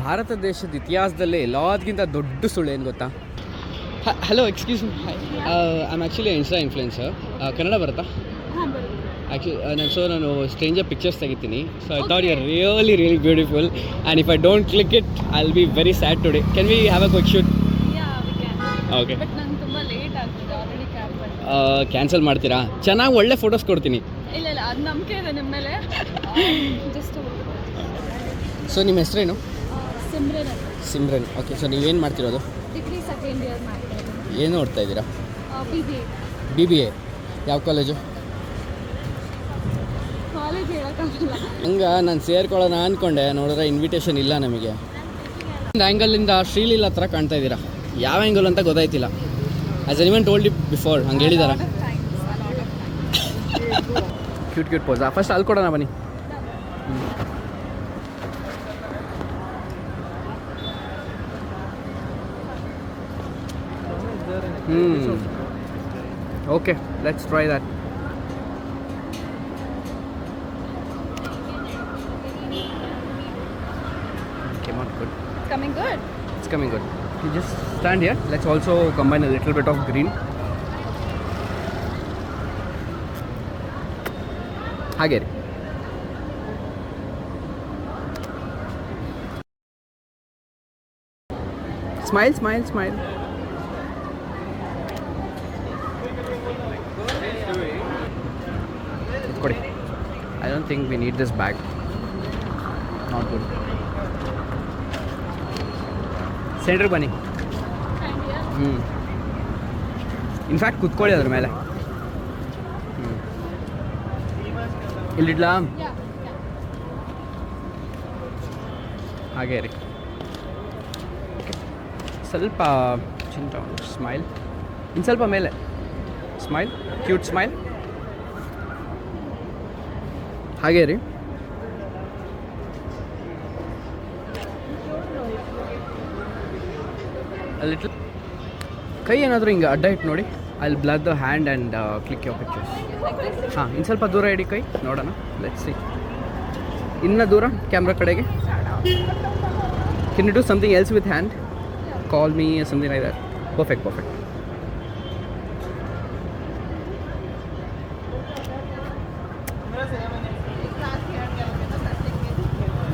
ಭಾರತ ದೇಶದ ಇತಿಹಾಸದಲ್ಲೇ ಎಲ್ಲದಕ್ಕಿಂತ ದೊಡ್ಡ ಸುಳ್ಳು ಏನು ಗೊತ್ತಾ? Hello, excuse me, I am actually insta influencer. Kannada ಬರುತ್ತಾ? ನಾನು ಸ್ಟ್ರೇಂಜರ್ ಪಿಕ್ಚರ್ಸ್ ತೆಗಿತೀನಿ. So I thought you are really beautiful and if I don't click it I will be very sad today. Can we have a quick shoot? Okay, cancel ಮಾಡ್ತೀರಾ? ಚೆನ್ನಾಗಿ ಒಳ್ಳೆ photos ಕೊಡ್ತೀನಿ. ಇಲ್ಲ, ಅದು ನಂಬಿಕೆ ಇದೆ ನಿಮ್ಮ ಮೇಲೆ. ಸೊ ನಿಮ್ಮ ಹೆಸರೇನು? ಸಿಮ್ರನ್. ಓಕೆ, ಸೊ ನೀವೇನು ಮಾಡ್ತಿರೋದು? ಡಿಗ್ರಿ ಸೆಕೆಂಡ್ ಇಯರ್ ಮಾಡ್ತಾಯಿದ್ದೀನಿ. ಏನು ಓದ್ತಾ ಇದ್ದೀರಾ? BBA. ಯಾವ ಕಾಲೇಜು? ಕಾಲೇಜ್ ಹೇಳೋಕ್ಕಾಗಲ್ಲ. ಹಂಗೆ ನಾನು ಸೇರ್ಕೊಳ್ಳೋಣ ಅಂದ್ಕೊಂಡೆ, ನೋಡಿದ್ರೆ ಇನ್ವಿಟೇಷನ್ ಇಲ್ಲ ನಮಗೆ. ಒಂದು ಆ್ಯಂಗಲಿಂದ ಶ್ರೀಲೀಲ ಹತ್ರ ಕಾಣ್ತಾ ಇದ್ದೀರಾ. ಯಾವ ಆ್ಯಂಗಲ್ ಅಂತ ಗೊತ್ತಾಯ್ತಿಲ್ಲ. As anyone told you before, ಹಂಗೆ ಹೇಳಿದಾರ. Cute pose. ಫಸ್ಟ್ ಅಲ್ಲಿ ಕೊಡೋಣ ಬನ್ನಿ. Okay, let's try that. Came out good. It's coming good. It's coming good. You just stand here. Let's also combine a little bit of green. ಹಾಗೆ ರೀ. Smile. ಕೊಡಿ. I don't think we need this bag. Not good. ಸೆಂಟ್ರಿಗೆ ಬನ್ನಿ. In fact ಕುತ್ಕೊಳ್ಳಿ ಅದ್ರ ಮೇಲೆ. ಇಲ್ಲಿಡ್ಲಾ? ಹಾಗೆ ರೀ. ಸ್ವಲ್ಪ ಚಿಂತ ಸ್ಮೈಲ್. ಇನ್ನು ಸ್ವಲ್ಪ ಮೇಲೆ ಸ್ಮೈಲ್. Cute smile. ಹಾಗೆ ರೀ. ಲಿಟ್ಲ್ ಕೈ ಏನಾದರೂ ಹಿಂಗೆ ಅಡ್ಡ ಇಟ್ಟು ನೋಡಿ. I will blur the hand and click your pictures. ಹಾಂ, ಇನ್ನು ಸ್ವಲ್ಪ ದೂರ ಇಡಿ ಕೈ, ನೋಡೋಣ. Let's see. ಇನ್ನು ದೂರ ಕ್ಯಾಮ್ರಾ ಕಡೆಗೆ. Can you do something else with hand? Call me something like that. Perfect.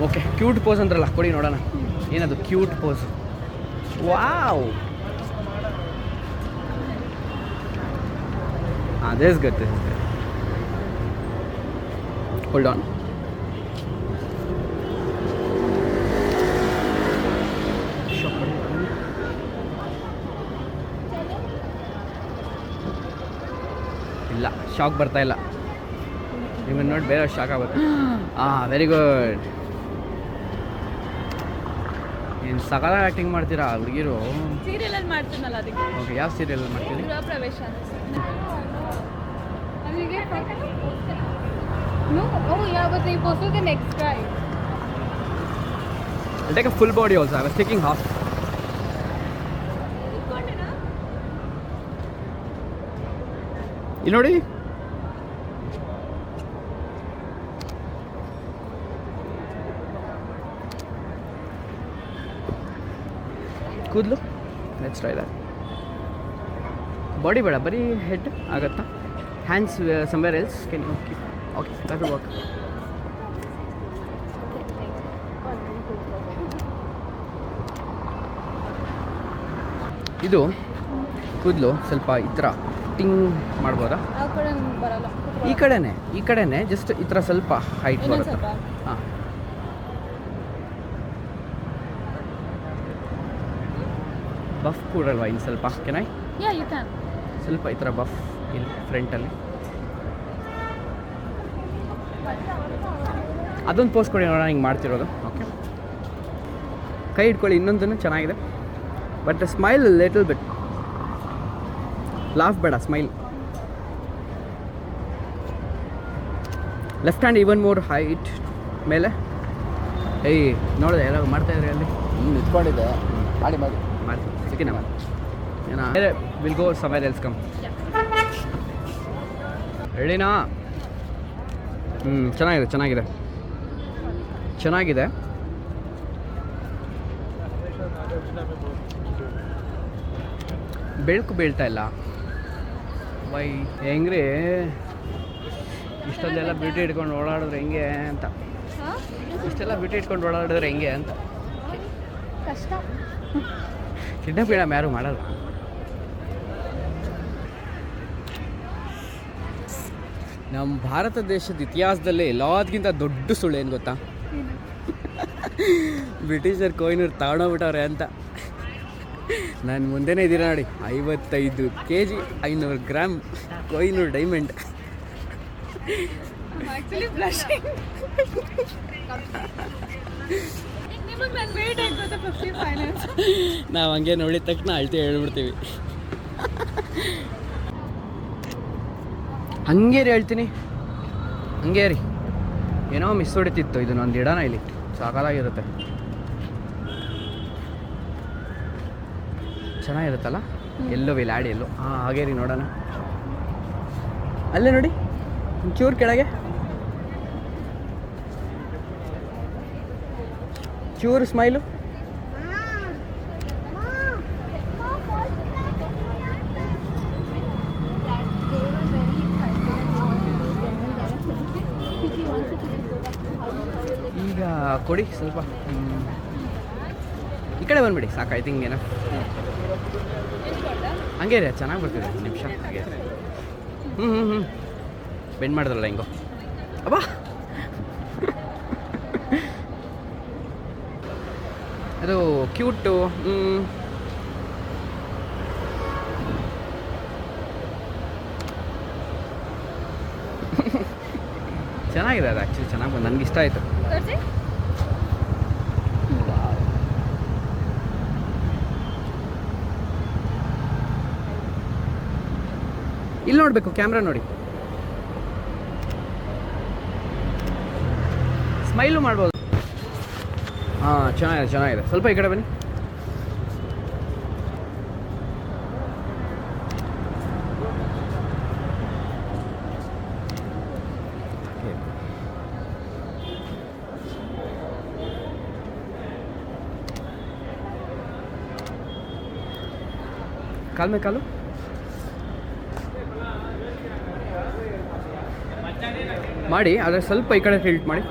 Okay, cute pose ಅಂದ್ರಲ್ಲ, ಕೊಡಿ ನೋಡೋಣ. ಏನದು cute pose? Wow, this is good. Hold on. ಇಲ್ಲ, ಶಾಕ್ ಬರ್ತಾ ಇಲ್ಲ. ನಿಮ್ಮನ್ನು ನೋಡಿ ಬೇರೆ ಶಾಕ್ ಆಗುತ್ತೆ. Very good. ಏನು ಸಕಾಲ ಆ್ಯಕ್ಟಿಂಗ್ ಮಾಡ್ತೀರಾ ಹುಡುಗಿರು? ಸೀರಿಯಲಲ್ಲಿ ಮಾಡ್ತೀನಲ್ಲ ಅದಕ್ಕೆ. ಓಕೆ, ಯಾವ ಸೀರಿಯಲ್ ಮಾಡ್ತೀರಿ? ಗೃಹಪ್ರವೇಶ. No? Oh yeah, but they posted the next guy. I'll take a full body also. I was taking half. ಇಲ್ಲಿ ನೋಡಿ. ಕೂದಲು. Let's try that. ಬಾಡಿ ಬೇಡ, ಬರೀ ಹೆಡ್ ಆಗುತ್ತಾ? Hands somewhere else. Can you keep? Okay, that will work. ಇದು ಕೂದಲು ಸ್ವಲ್ಪ ಈ ಥರ ಟಿಂಗ್ ಮಾಡ್ಬೋದಾ? ಈ ಕಡೆನೇ ಜಸ್ಟ್ ಈ ಥರ ಸ್ವಲ್ಪ ಹೈಟ್ ಬರುತ್ತೆ. ಹಾಂ, ಬಫ್ ಕೂಡಲ್ವಾ ಇನ್ನು ಸ್ವಲ್ಪ? ಕೆನೈ? ಸ್ವಲ್ಪ ಈ ಥರ ಬಫ್ ಇಲ್ಲಿ ಫ್ರಂಟಲ್ಲಿ. ಅದೊಂದು ಪೋಸ್ ಕೊಡಿ ನೋಡೋಣ, ಹಿಂಗೆ ಮಾಡ್ತಿರೋದು. ಓಕೆ, ಕೈ ಇಟ್ಕೊಳ್ಳಿ. ಇನ್ನೊಂದನ್ನು ಚೆನ್ನಾಗಿದೆ, but smile little bit. Laugh ಬೇಡ, smile. Left hand even more height ಮೇಲೆ. ಏಯ್, ನೋಡಿದೆ ಎಲ್ಲ ಮಾಡ್ತಾಯಿದ್ರಿ ಅಲ್ಲಿ. ನಿಂತ್ಕೊಂಡಿದ್ದೆ. ಮಾಡಿ ಸಿಕ್ಕಿನ ಮಾಡಿ. ಏನಾ ವಿಲ್ ಗೋ ಸಮವೇರ್ ಎಲ್ಸ್. ಕಮ್. ಹೇಳಿನಾ? ಚೆನ್ನಾಗಿದೆ. ಬೆಳಕು ಬೀಳ್ತಾ ಇಲ್ಲ ವೈ ಹೆಂಗ್ರಿ ಇಷ್ಟೊಂದೆಲ್ಲ ಬ್ಯೂಟಿ ಇಟ್ಕೊಂಡು ಓಡಾಡಿದ್ರೆ ಹೆಂಗೆ ಅಂತ ಹಾಂ ಇಷ್ಟೆಲ್ಲ ಬ್ಯೂಟಿ ಇಟ್ಕೊಂಡು ಓಡಾಡಿದ್ರೆ ಹೆಂಗೆ ಅಂತ ಕಷ್ಟ ಕಿಡ್ನಾಪ್ ಯಾರು ಮಾಡಲ್ಲ. ನಮ್ಮ ಭಾರತ ದೇಶದ ಇತಿಹಾಸದಲ್ಲೇ ಎಲ್ಲದಕ್ಕಿಂತ ದೊಡ್ಡ ಸುಳ್ಳು ಏನು ಗೊತ್ತಾ? ಬ್ರಿಟಿಷರ್ ಕೊಹಿನೂರು ತಗೊಂಡೋಗ್ಬಿಟ್ಟವ್ರೆ ಅಂತ. ನಾನು ಮುಂದೆನೇ ಇದ್ದೀರ ನೋಡಿ, 55 kg 500 gram Kohinoor diamond. Actually blushing. ನಿಮಗೆ ನನ್ನ ವೇಟ್ ಆಗ್ತದೆ 55. ನಾವು ಹಂಗೆ ನೋಡಿದ ತಕ್ಷಣ ಅಳ್ತಿ ಹೇಳ್ಬಿಡ್ತೀವಿ. ಹಂಗೆ ರೀ ಹೇಳ್ತೀನಿ, ಹಂಗೆ ರೀ. ಏನೋ ಮಿಸ್ ಹೊಡಿತಿತ್ತು, ಇದನ್ನೊಂದು ಇಡೋಣ ಇಲ್ಲಿ, ಸಾಕಾಗಿರುತ್ತೆ. ಚೆನ್ನಾಗಿರುತ್ತಲ್ಲ ಎಲ್ಲೋ ವಿಲ್ ಎಲ್ಲೋ. ಹಾಂ ಹಾಗೆ ರೀ, ನೋಡೋಣ. ಅಲ್ಲೇ ನೋಡಿ ಚೂರು ಕೆಳಗೆ ಚೂರು ಸ್ಮೈಲು. ಈಗ ಕೊಡಿ ಸ್ವಲ್ಪ. ಈ ಕಡೆ ಬಂದ್ಬಿಡಿ, ಸಾಕಾಯ್ತು. ಹಿಂಗೇನ ಹಂಗೆ ರೀ, ಚೆನ್ನಾಗಿ ಬರ್ತಿದೆ. ಒಂದು ನಿಮಿಷ ಹಾಗೆ. ಬೆಂಡ್ ಮಾಡಿದ್ರಲ್ಲ ಹಿಂಗೋ. ಅಬ್ಬಾ ಅದು ಕ್ಯೂಟು. ಚೆನ್ನಾಗಿದೆ ಅದು, ಆ್ಯಕ್ಚುಲಿ ಚೆನ್ನಾಗಿ ಬಂದು ನನಗೆ ಇಷ್ಟ ಆಯಿತು. ತೋರಿಸಿ. ಇಲ್ಲಿ ನೋಡಬೇಕು, ಕ್ಯಾಮ್ರಾ ನೋಡಿ. ಸ್ಮೈಲು ಮಾಡ್ಬೋದು. ಹಾಂ ಚೆನ್ನಾಗಿದೆ, ಚೆನ್ನಾಗಿದೆ. ಸ್ವಲ್ಪ ಈ ಕಡೆ ಬನ್ನಿ. ಕಾಲ್ ಮೇಲೆ ಕಾಲು. ಮಾಡಿ, ಆದರೆ ಸ್ವಲ್ಪ ಈ ಕಡೆ ಟಿಲ್ಟ್ ಮಾಡಿ.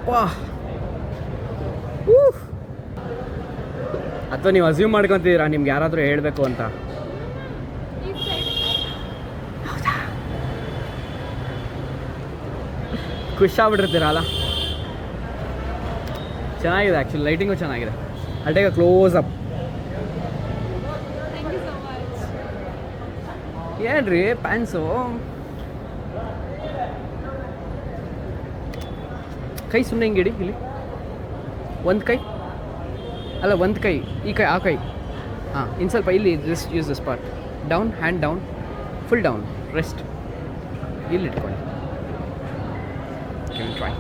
ವಾಹ್, ಅಥವಾ ನೀವು ಅಸ್ಯೂಮ್ ಮಾಡ್ಕೊತಿದ್ದೀರಾ ನಿಮ್ಗೆ ಯಾರಾದರೂ ಹೇಳಬೇಕು ಅಂತ? ಈ ಸೈಡ್ ಖುಷಿಯಾಗ್ಬಿಟ್ಟಿರ್ತೀರಲ್ಲ. ಚೆನ್ನಾಗಿದೆ ಆ್ಯಕ್ಚುಲಿ, ಲೈಟಿಂಗು ಚೆನ್ನಾಗಿದೆ. ಅಲ್ಟೇಗ close up. Thank you so much. ಏನ್ರಿ ಪ್ಯಾನ್ಸು? ಕೈ ಸುಮ್ಮನೆ ಹಿಂಗೆ ಇಡಿ ಇಲ್ಲಿ. ಒಂದು ಕೈ ಅಲ್ಲ, ಒಂದು ಕೈ ಈ ಕೈ, ಆ ಕೈ. ಹಾಂ, ಇನ್ನು ಸ್ವಲ್ಪ ಇಲ್ಲಿ just use the spot. Down, hand down, full down, rest ಇಲ್ಲಿ ಇಟ್ಕೊಳ್ಳಿ. ಟ್ರೈ.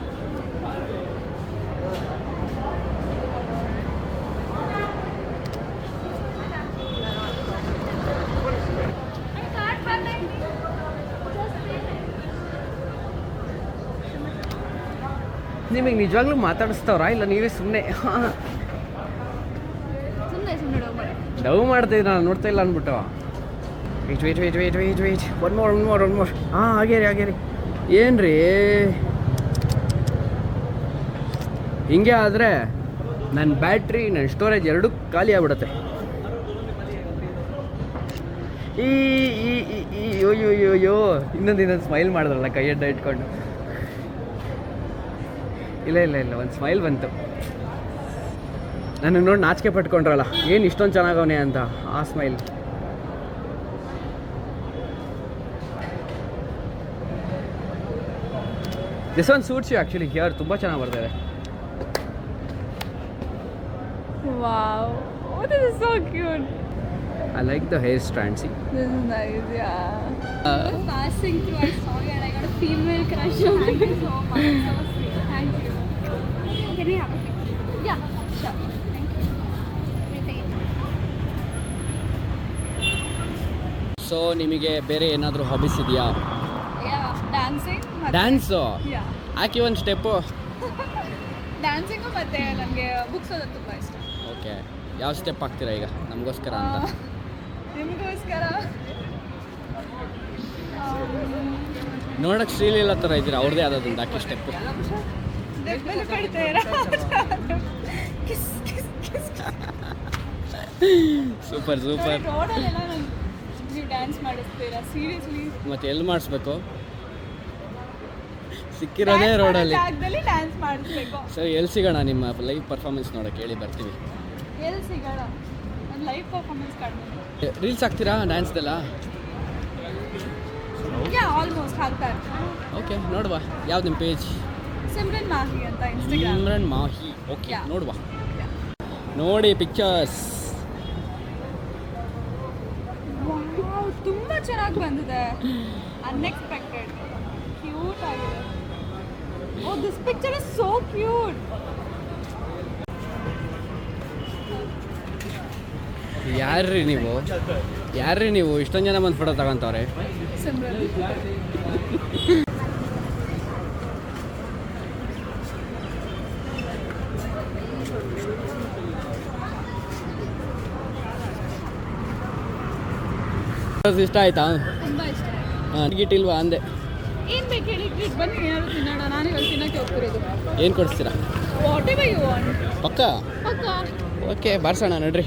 ನಿಮಗೆ ನಿಜವಾಗ್ಲೂ ಮಾತಾಡಿಸ್ತವ್ರಾ ಇಲ್ಲ ನೀವೇ ಸುಮ್ಮನೆ ಸುಮ್ಮನೆ ಡವ್ ಮಾಡ್ತಿದ್ದೆ, ನಾನು ನೋಡ್ತಾ ಇಲ್ಲ ಅಂದ್ಬಿಟ್ಟು. Wait one more. ಹಾಂ ಹಾಗೇ ರೀ. ಏನು ರೀ ಹಿಂಗೆ ಆದರೆ ನನ್ನ ಬ್ಯಾಟ್ರಿ, ನನ್ನ ಸ್ಟೋರೇಜ್ ಎರಡೂ ಖಾಲಿ ಆಗ್ಬಿಡುತ್ತೆ. ಅಯ್ಯೋ ಇನ್ನೊಂದು ಸ್ಮೈಲ್ ಮಾಡಿದ್ರಲ್ಲ ಕೈ ಅಡ್ಡ ಇಟ್ಕೊಂಡು. ಇಲ್ಲ ಒಂದು ಸ್ಮೈಲ್ ಬಂತು. ನನಗೆ ನೋಡಿ ನಾಚಿಕೆ ಪಟ್ಕೊಂಡ್ರಲ್ಲ, ಏನು ಇಷ್ಟೊಂದು ಚೆನ್ನಾಗವನೆ ಅಂತ. ಆ smile. This one suits you actually here. ತುಂಬ ಚೆನ್ನಾಗಿ ಬರ್ತಾಯಿದೆ. Wow, oh, this is so cute. I like the hair strand, see? This is nice, yeah. Passing through, I saw you and I got a female crush on you. Thank you so much. So sweet. Thank you. Can we have a picture? Yeah, sure. Thank you. So ನಿಮಗೆ ಬೇರೆ ಏನಾದರೂ hobbies ಇದೆಯಾ? Yeah, dancing. Dance Yeah. ಹಾಕಿ ಒಂದು step. Dancing ಮತ್ತು ನನಗೆ books ಓದೋದು ತುಂಬ ಇಷ್ಟ. ಓಕೆ, ಯಾವ ಸ್ಟೆಪ್ ಹಾಕ್ತೀರಾ ಈಗ ನಮಗೋಸ್ಕರ ಅಂತ? ನಿಮಗೋಸ್ಕರ ನೋಡಕ್ಕೆ ಶ್ರೀಲೀಲಾ ಥರ ಇದ್ದೀರಾ, ಅವ್ರದ್ದೇ ಆದದೊಂದು ಹಾಕಿ ಸ್ಟೆಪ್ಪು. ದೆಬ್ಬಲು ಕೊಡ್ತೀರಾ? Kiss kiss kiss. Super super. ರೋಡಲ್ಲೆಲ್ಲ ನೀವು ಡ್ಯಾನ್ಸ್ ಮಾಡಿಸ್ತೀರಾ ಸೀರಿಯಸ್ಲಿ? ಮತ್ತೆ ಎಲ್ಲಿ ಮಾಡಿಸ್ಬೇಕು? ಸಿಕ್ಕಿರೋದೇ ರೋಡಲ್ಲಿ. ಜಾಗದಲ್ಲಿ ಡ್ಯಾನ್ಸ್ ಮಾಡಿಸ್ಬೇಕು. ಸರಿ, ಎಲ್ಲಿ ಸಿಗೋಣ ನಿಮ್ಮ ಲೈವ್ ಪರ್ಫಾರ್ಮೆನ್ಸ್ ನೋಡೋಕೆ ಹೇಳಿ, ಬರ್ತೀವಿ. ಎಲ್ಲಿ ಸಿಗೋಣ? ನನ್ನ ಲೈವ್ ಪರ್ಫಾರ್ಮೆನ್ಸ್ ಕಡಿಮೆ. ರೀಲ್ಸ್ ಹಾಕ್ತೀರಾ ಡ್ಯಾನ್ಸ್ದೆಲ್ಲ? ಆಲ್ಮೋಸ್ಟ್ ಹಾಕ್ತಾ ಇರ್ತೀನಿ. ಓಕೆ, ನೋಡುವ. ಯಾವ್ದು ನಿಮ್ಮ ಪೇಜ್? ಸಿಮ್ರನ್ ಮಾಹಿ ಅಂತ Instagram. Simran Mahi. Okay, Yeah. ನೋಡುವ. ನೋಡಿ ಪಿಕ್ಚರ್ಸ್. ವಾವ್, ತುಂಬ ಚೆನ್ನಾಗಿ ಬಂದಿದೆ. ಅನ್ಎಕ್ಸ್ಪೆಕ್ಟೆಡ್, ಕ್ಯೂಟ್ ಆಗಿದೆ. Oh, this picture is so cute. ಯಾರ್ರೀ ನೀವು ಇಷ್ಟೊಂದು ಜನ ಬಂದು ಫೋಟೋ ತಗೊಂತವ್ರೆ? ಸಿಮ್ರನ್. ಇಷ್ಟ ಆಯ್ತಾ? ತುಂಬ ಇಷ್ಟ. ಹಾಂ, ಟಿಕೆಟ್ ಇಲ್ವಾ ಅಂದೆ. ಏನು ಬೇಕು ಹೇಳಿ, ಟ್ರೀಟ್ ಬನ್ನಿ, ಏನಾದ್ರು ತಿನ್ನೋಣ. ನಾನು ಇವಾಗ ತಿನ್ನೋಕ್ಕೆ ಹೋಗ್ತಿರೋದು. ಏನು ಕೊಡಿಸ್ತೀರಾ? Whatever you want. ಪಕ್ಕ. ಪಕ್ಕ. ಓಕೆ, ಬಾರ್ಸೋಣ ನಡ್ರಿ.